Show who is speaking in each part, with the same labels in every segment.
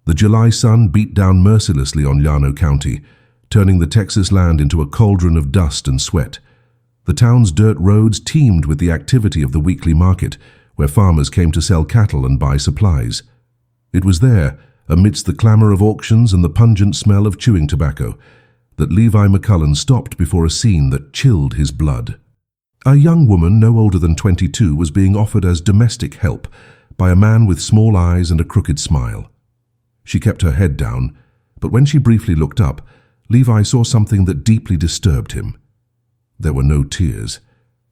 Speaker 1: The July sun beat down mercilessly on Llano County, turning the Texas land into a cauldron of dust and sweat. The town's dirt roads teemed with the activity of the weekly market, where farmers came to sell cattle and buy supplies. It was there, amidst the clamor of auctions and the pungent smell of chewing tobacco, that Levi McCullen stopped before a scene that chilled his blood. A young woman no older than 22 was being offered as domestic help by a man with small eyes and a crooked smile. She kept her head down, but when she briefly looked up, Levi saw something that deeply disturbed him. There were no tears,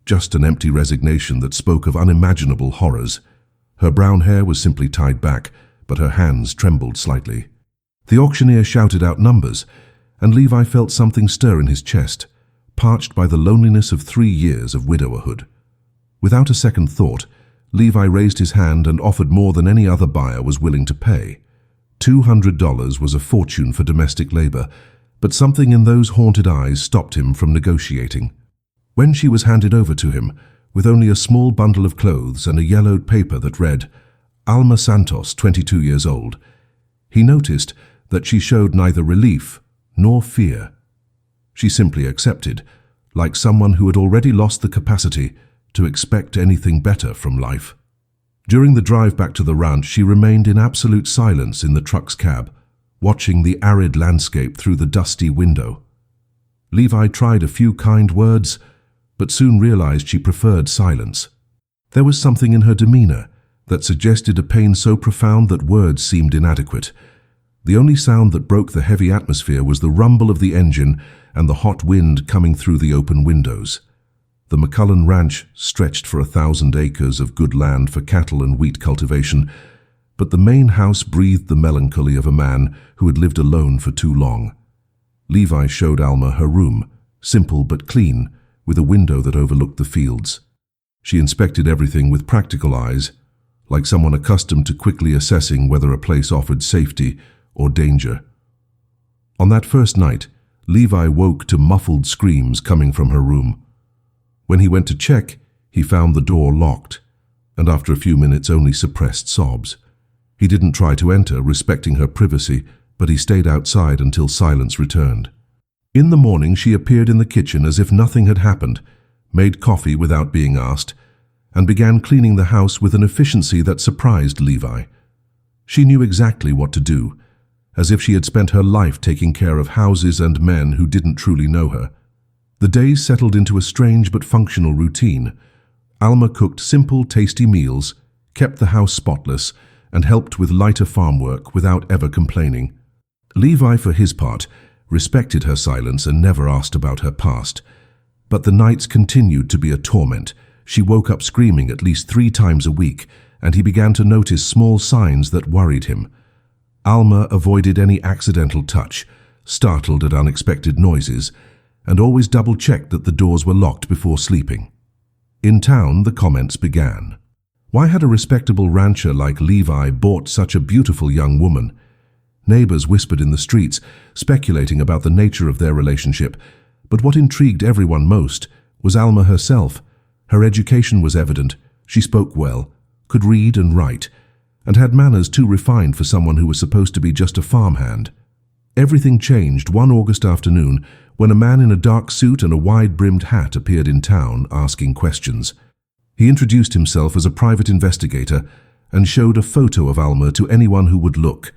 Speaker 1: just an empty resignation that spoke of unimaginable horrors. Her brown hair was simply tied back, but her hands trembled slightly. The auctioneer shouted out numbers, and Levi felt something stir in his chest, parched by the loneliness of 3 years of widowerhood. Without a second thought, Levi raised his hand and offered more than any other buyer was willing to pay. $200 was a fortune for domestic labor, but something in those haunted eyes stopped him from negotiating. When she was handed over to him, with only a small bundle of clothes and a yellowed paper that read, Alma Santos, 22 years old, he noticed that she showed neither relief nor fear. She simply accepted, like someone who had already lost the capacity to expect anything better from life. During the drive back to the ranch, she remained in absolute silence in the truck's cab, watching the arid landscape through the dusty window. Levi tried a few kind words, but soon realized she preferred silence. There was something in her demeanor that suggested a pain so profound that words seemed inadequate. The only sound that broke the heavy atmosphere was the rumble of the engine and the hot wind coming through the open windows. The McCullen Ranch stretched for 1,000 acres of good land for cattle and wheat cultivation, but the main house breathed the melancholy of a man who had lived alone for too long. Levi showed Alma her room, simple but clean, with a window that overlooked the fields. She inspected everything with practical eyes, like someone accustomed to quickly assessing whether a place offered safety or danger. On that first night, Levi woke to muffled screams coming from her room. When he went to check, he found the door locked, and after a few minutes only suppressed sobs. He didn't try to enter, respecting her privacy, but he stayed outside until silence returned. In the morning, she appeared in the kitchen as if nothing had happened, made coffee without being asked, and began cleaning the house with an efficiency that surprised Levi. She knew exactly what to do, as if she had spent her life taking care of houses and men who didn't truly know her. The days settled into a strange but functional routine. Alma cooked simple, tasty meals, kept the house spotless, and helped with lighter farm work without ever complaining. Levi, for his part, respected her silence and never asked about her past. But the nights continued to be a torment. She woke up screaming at least 3 times a week, and he began to notice small signs that worried him. Alma avoided any accidental touch, startled at unexpected noises, and always double-checked that the doors were locked before sleeping. In town, the comments began. Why had a respectable rancher like Levi bought such a beautiful young woman? Neighbors whispered in the streets, speculating about the nature of their relationship, but what intrigued everyone most was Alma herself. Her education was evident. She spoke well, could read and write, and had manners too refined for someone who was supposed to be just a farmhand. Everything changed one August afternoon when a man in a dark suit and a wide-brimmed hat appeared in town, asking questions. He introduced himself as a private investigator and showed a photo of Alma to anyone who would look.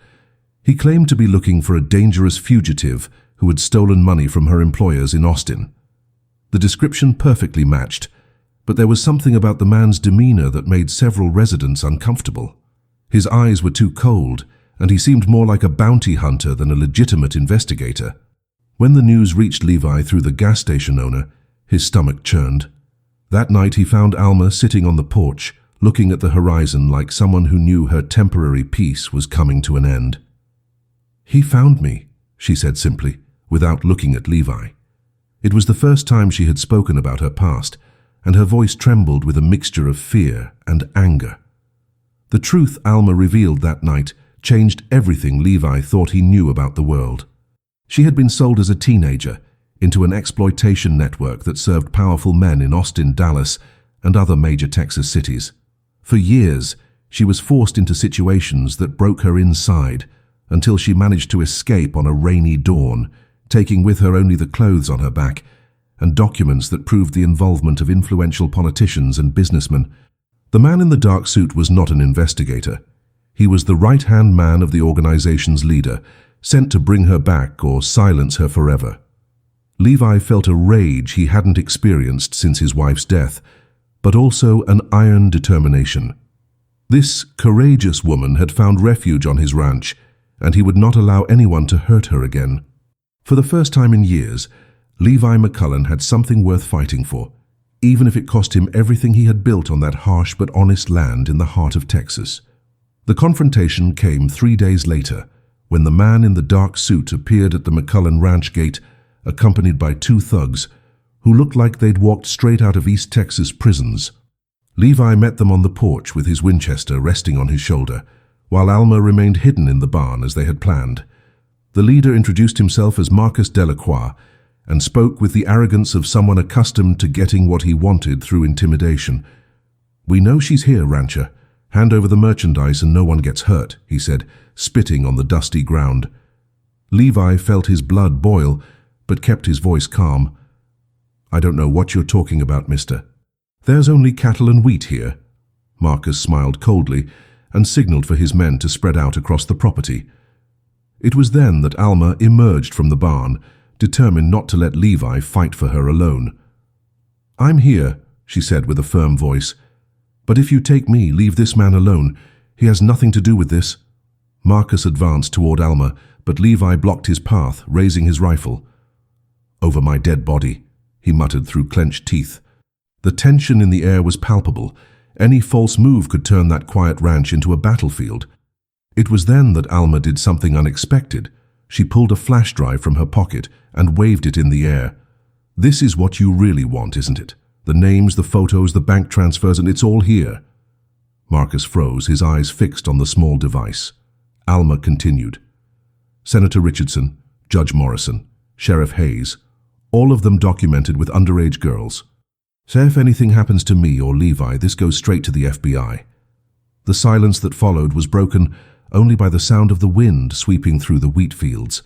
Speaker 1: He claimed to be looking for a dangerous fugitive who had stolen money from her employers in Austin. The description perfectly matched, but there was something about the man's demeanor that made several residents uncomfortable. His eyes were too cold, and he seemed more like a bounty hunter than a legitimate investigator. When the news reached Levi through the gas station owner, his stomach churned. That night he found Alma sitting on the porch, looking at the horizon like someone who knew her temporary peace was coming to an end. "He found me," she said simply, without looking at Levi. It was the first time she had spoken about her past, and her voice trembled with a mixture of fear and anger. The truth Alma revealed that night changed everything Levi thought he knew about the world. She had been sold as a teenager into an exploitation network that served powerful men in Austin, Dallas, and other major Texas cities. For years, she was forced into situations that broke her inside, until she managed to escape on a rainy dawn, taking with her only the clothes on her back and documents that proved the involvement of influential politicians and businessmen. The man in the dark suit was not an investigator. He was the right-hand man of the organization's leader, sent to bring her back or silence her forever. Levi felt a rage he hadn't experienced since his wife's death, but also an iron determination. This courageous woman had found refuge on his ranch, and he would not allow anyone to hurt her again. For the first time in years, Levi McCullen had something worth fighting for, even if it cost him everything he had built on that harsh but honest land in the heart of Texas. The confrontation came 3 days later, when the man in the dark suit appeared at the McCullen ranch gate, accompanied by 2 thugs, who looked like they'd walked straight out of East Texas prisons. Levi met them on the porch with his Winchester resting on his shoulder, while Alma remained hidden in the barn as they had planned. The leader introduced himself as Marcus Delacroix and spoke with the arrogance of someone accustomed to getting what he wanted through intimidation. "We know she's here, rancher. Hand over the merchandise and no one gets hurt," he said, spitting on the dusty ground. Levi felt his blood boil, but kept his voice calm. "I don't know what you're talking about, mister. There's only cattle and wheat here." Marcus smiled coldly and signaled for his men to spread out across the property. It was then that Alma emerged from the barn, determined not to let Levi fight for her alone. "I'm here," she said with a firm voice. "But if you take me, leave this man alone. He has nothing to do with this." Marcus advanced toward Alma, but Levi blocked his path, raising his rifle. "Over my dead body," he muttered through clenched teeth. The tension in the air was palpable. Any false move could turn that quiet ranch into a battlefield. It was then that Alma did something unexpected. She pulled a flash drive from her pocket and waved it in the air. "This is what you really want, isn't it? The names, the photos, the bank transfers, and it's all here." Marcus froze, his eyes fixed on the small device. Alma continued. "Senator Richardson, Judge Morrison, Sheriff Hayes, all of them documented with underage girls. Say if anything happens to me or Levi, this goes straight to the FBI." The silence that followed was broken only by the sound of the wind sweeping through the wheat fields.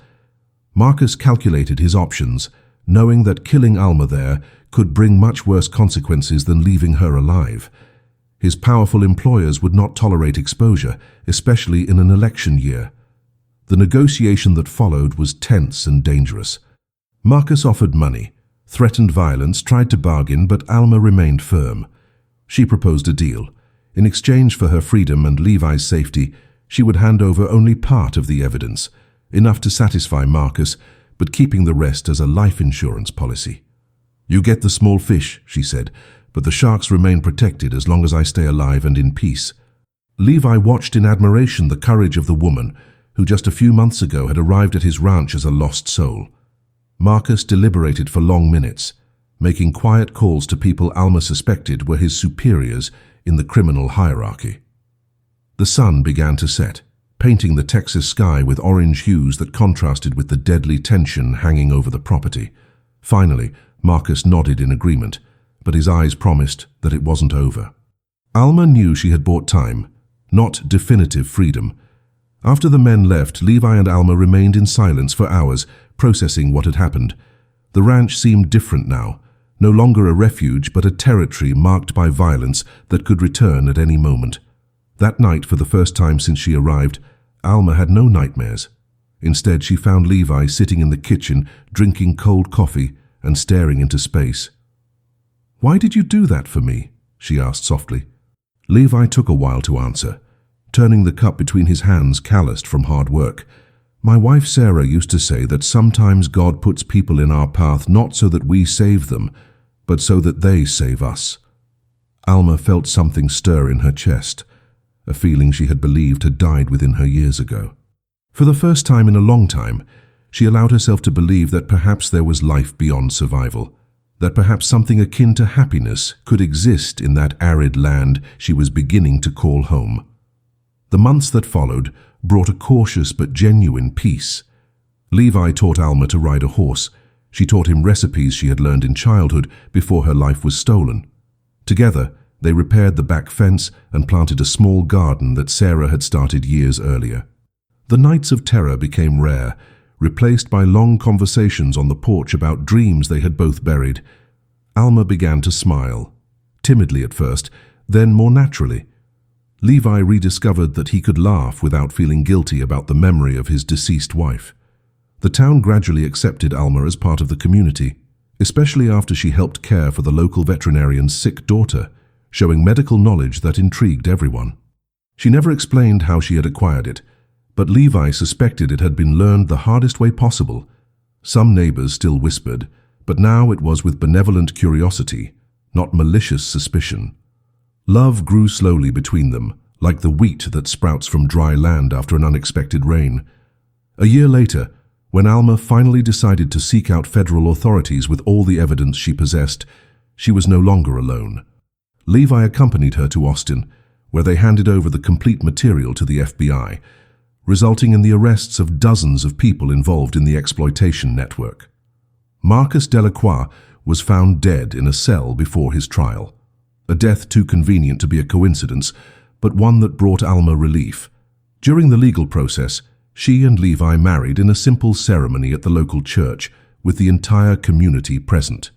Speaker 1: Marcus calculated his options, knowing that killing Alma there could bring much worse consequences than leaving her alive. His powerful employers would not tolerate exposure, especially in an election year. The negotiation that followed was tense and dangerous. Marcus offered money, threatened violence, tried to bargain, but Alma remained firm. She proposed a deal. In exchange for her freedom and Levi's safety, she would hand over only part of the evidence, enough to satisfy Marcus, but keeping the rest as a life insurance policy. "You get the small fish," she said, "but the sharks remain protected as long as I stay alive and in peace." Levi watched in admiration the courage of the woman who just a few months ago had arrived at his ranch as a lost soul. Marcus deliberated for long minutes, making quiet calls to people Alma suspected were his superiors in the criminal hierarchy. The sun began to set, painting the Texas sky with orange hues that contrasted with the deadly tension hanging over the property. Finally, Marcus nodded in agreement, but his eyes promised that it wasn't over. Alma knew she had bought time, not definitive freedom. After the men left, Levi and Alma remained in silence for hours, processing what had happened. The ranch seemed different now, no longer a refuge but a territory marked by violence that could return at any moment. That night, for the first time since she arrived, Alma had no nightmares. Instead, she found Levi sitting in the kitchen, drinking cold coffee and staring into space. "Why did you do that for me?" she asked softly. Levi took a while to answer, turning the cup between his hands, calloused from hard work. "My wife Sarah used to say that sometimes God puts people in our path not so that we save them, but so that they save us." Alma felt something stir in her chest, a feeling she had believed had died within her years ago. For the first time in a long time, she allowed herself to believe that perhaps there was life beyond survival, that perhaps something akin to happiness could exist in that arid land she was beginning to call home. The months that followed brought a cautious but genuine peace. Levi taught Alma to ride a horse. She taught him recipes she had learned in childhood before her life was stolen. Together, they repaired the back fence and planted a small garden that Sarah had started years earlier. The nights of terror became rare, replaced by long conversations on the porch about dreams they had both buried. Alma began to smile, timidly at first, then more naturally. Levi rediscovered that he could laugh without feeling guilty about the memory of his deceased wife. The town gradually accepted Alma as part of the community, especially after she helped care for the local veterinarian's sick daughter, showing medical knowledge that intrigued everyone. She never explained how she had acquired it, but Levi suspected it had been learned the hardest way possible. Some neighbors still whispered, but now it was with benevolent curiosity, not malicious suspicion. Love grew slowly between them, like the wheat that sprouts from dry land after an unexpected rain. A year later, when Alma finally decided to seek out federal authorities with all the evidence she possessed, she was no longer alone. Levi accompanied her to Austin, where they handed over the complete material to the FBI, resulting in the arrests of dozens of people involved in the exploitation network. Marcus Delacroix was found dead in a cell before his trial, a death too convenient to be a coincidence, but one that brought Alma relief. During the legal process, she and Levi married in a simple ceremony at the local church, with the entire community present.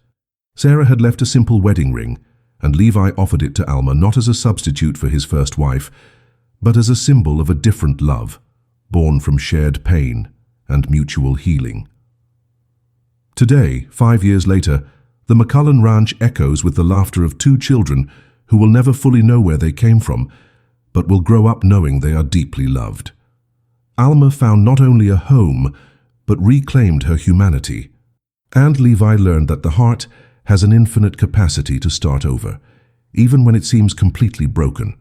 Speaker 1: Sarah had left a simple wedding ring, and Levi offered it to Alma not as a substitute for his first wife, but as a symbol of a different love, born from shared pain and mutual healing. Today, 5 years later, the McCullen Ranch echoes with the laughter of two children who will never fully know where they came from, but will grow up knowing they are deeply loved. Alma found not only a home, but reclaimed her humanity. And Levi learned that the heart has an infinite capacity to start over, even when it seems completely broken.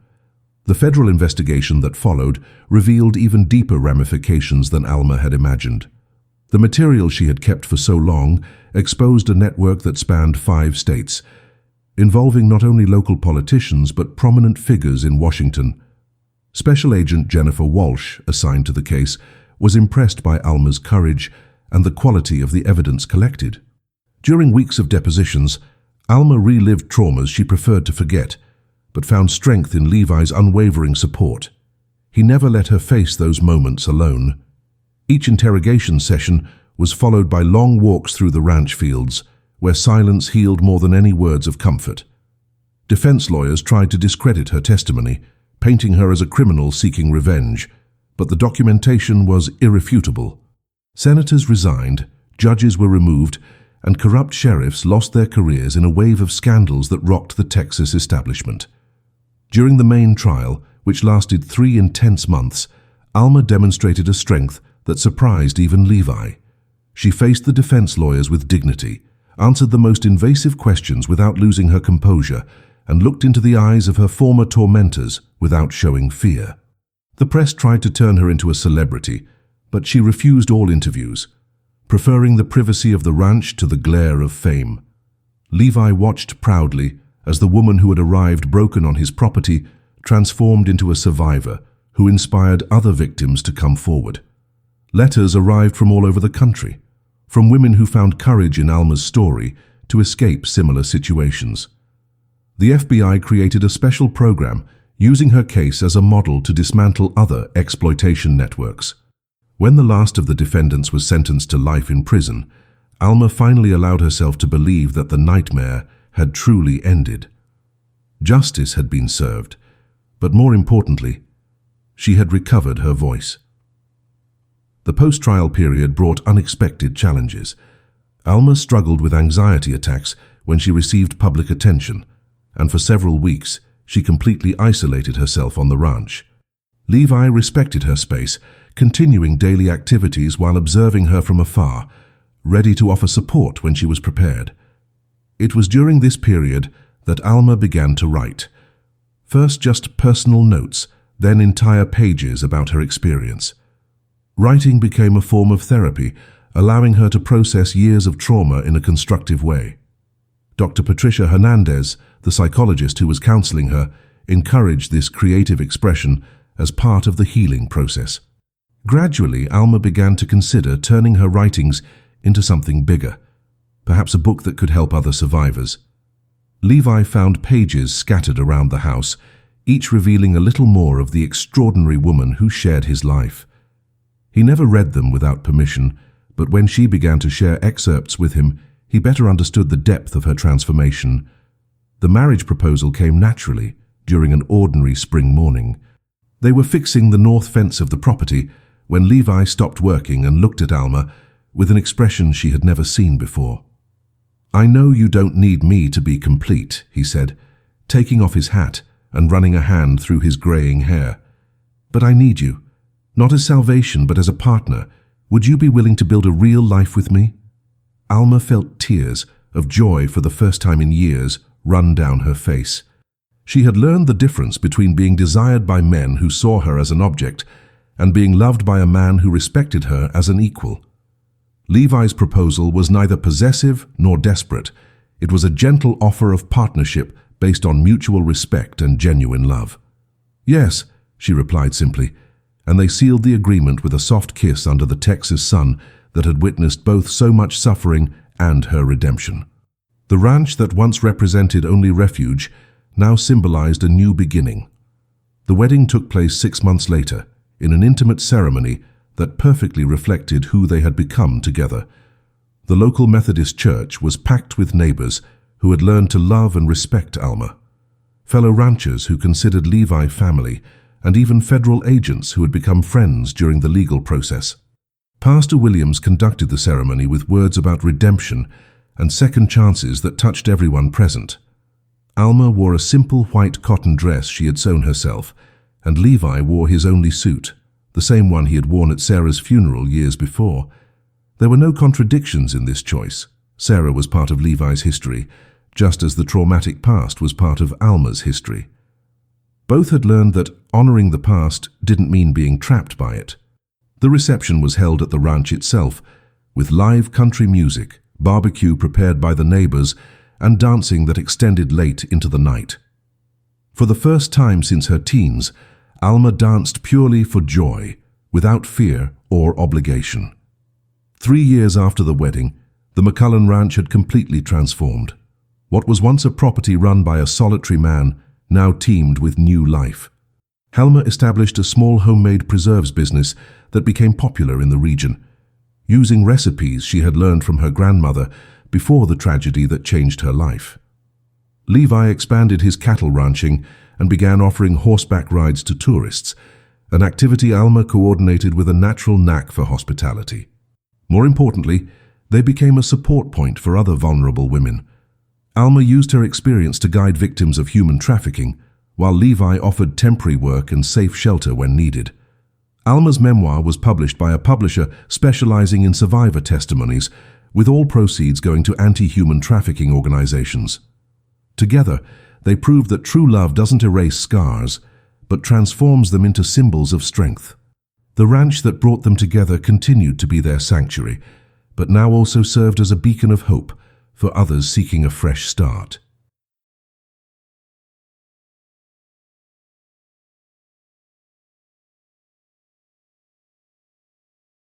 Speaker 1: The federal investigation that followed revealed even deeper ramifications than Alma had imagined. The material she had kept for so long exposed a network that spanned 5 states, involving not only local politicians but prominent figures in Washington. Special Agent Jennifer Walsh, assigned to the case, was impressed by Alma's courage and the quality of the evidence collected. During weeks of depositions, Alma relived traumas she preferred to forget, but found strength in Levi's unwavering support. He never let her face those moments alone. Each interrogation session was followed by long walks through the ranch fields, where silence healed more than any words of comfort. Defense lawyers tried to discredit her testimony, painting her as a criminal seeking revenge, but the documentation was irrefutable. Senators resigned, judges were removed, and corrupt sheriffs lost their careers in a wave of scandals that rocked the Texas establishment. During the main trial, which lasted 3 intense months, Alma demonstrated a strength that surprised even Levi. She faced the defense lawyers with dignity, answered the most invasive questions without losing her composure, and looked into the eyes of her former tormentors without showing fear. The press tried to turn her into a celebrity, but she refused all interviews, preferring the privacy of the ranch to the glare of fame. Levi watched proudly as the woman who had arrived broken on his property transformed into a survivor who inspired other victims to come forward. Letters arrived from all over the country, from women who found courage in Alma's story to escape similar situations. The FBI created a special program using her case as a model to dismantle other exploitation networks. When the last of the defendants was sentenced to life in prison, Alma finally allowed herself to believe that the nightmare had truly ended. Justice had been served, but more importantly, she had recovered her voice. The post-trial period brought unexpected challenges. Alma struggled with anxiety attacks when she received public attention, and for several weeks she completely isolated herself on the ranch. Levi respected her space, continuing daily activities while observing her from afar, ready to offer support when she was prepared. It was during this period that Alma began to write. First just personal notes, then entire pages about her experience. Writing became a form of therapy, allowing her to process years of trauma in a constructive way. Dr. Patricia Hernandez, the psychologist who was counseling her, encouraged this creative expression as part of the healing process. Gradually, Alma began to consider turning her writings into something bigger, perhaps a book that could help other survivors. Levi found pages scattered around the house, each revealing a little more of the extraordinary woman who shared his life. He never read them without permission, but when she began to share excerpts with him, he better understood the depth of her transformation. The marriage proposal came naturally during an ordinary spring morning. They were fixing the north fence of the property when Levi stopped working and looked at Alma with an expression she had never seen before. "I know you don't need me to be complete," he said, taking off his hat and running a hand through his graying hair. "But I need you, not as salvation but as a partner. Would you be willing to build a real life with me?" Alma felt tears of joy for the first time in years run down her face. She had learned the difference between being desired by men who saw her as an object and being loved by a man who respected her as an equal. Levi's proposal was neither possessive nor desperate. It was a gentle offer of partnership based on mutual respect and genuine love. "Yes," she replied simply, and they sealed the agreement with a soft kiss under the Texas sun that had witnessed both so much suffering and her redemption. The ranch that once represented only refuge now symbolized a new beginning. The wedding took place 6 months later, in an intimate ceremony that perfectly reflected who they had become together. The local Methodist church was packed with neighbors who had learned to love and respect Alma, fellow ranchers who considered Levi family, and even federal agents who had become friends during the legal process. Pastor Williams conducted the ceremony with words about redemption and second chances that touched everyone present. Alma wore a simple white cotton dress she had sewn herself, and Levi wore his only suit, the same one he had worn at Sarah's funeral years before. There were no contradictions in this choice. Sarah was part of Levi's history, just as the traumatic past was part of Alma's history. Both had learned that honoring the past didn't mean being trapped by it. The reception was held at the ranch itself, with live country music, barbecue prepared by the neighbors, and dancing that extended late into the night. For the first time since her teens, Alma danced purely for joy, without fear or obligation. 3 years after the wedding, the McCullen Ranch had completely transformed. What was once a property run by a solitary man now teemed with new life. Helma established a small homemade preserves business that became popular in the region, using recipes she had learned from her grandmother before the tragedy that changed her life. Levi expanded his cattle ranching and began offering horseback rides to tourists, an activity Alma coordinated with a natural knack for hospitality. More importantly, they became a support point for other vulnerable women. Alma used her experience to guide victims of human trafficking, while Levi offered temporary work and safe shelter when needed. Alma's memoir was published by a publisher specializing in survivor testimonies, with all proceeds going to anti-human trafficking organizations. Together, they proved that true love doesn't erase scars, but transforms them into symbols of strength. The ranch that brought them together continued to be their sanctuary, but now also served as a beacon of hope for others seeking a fresh start.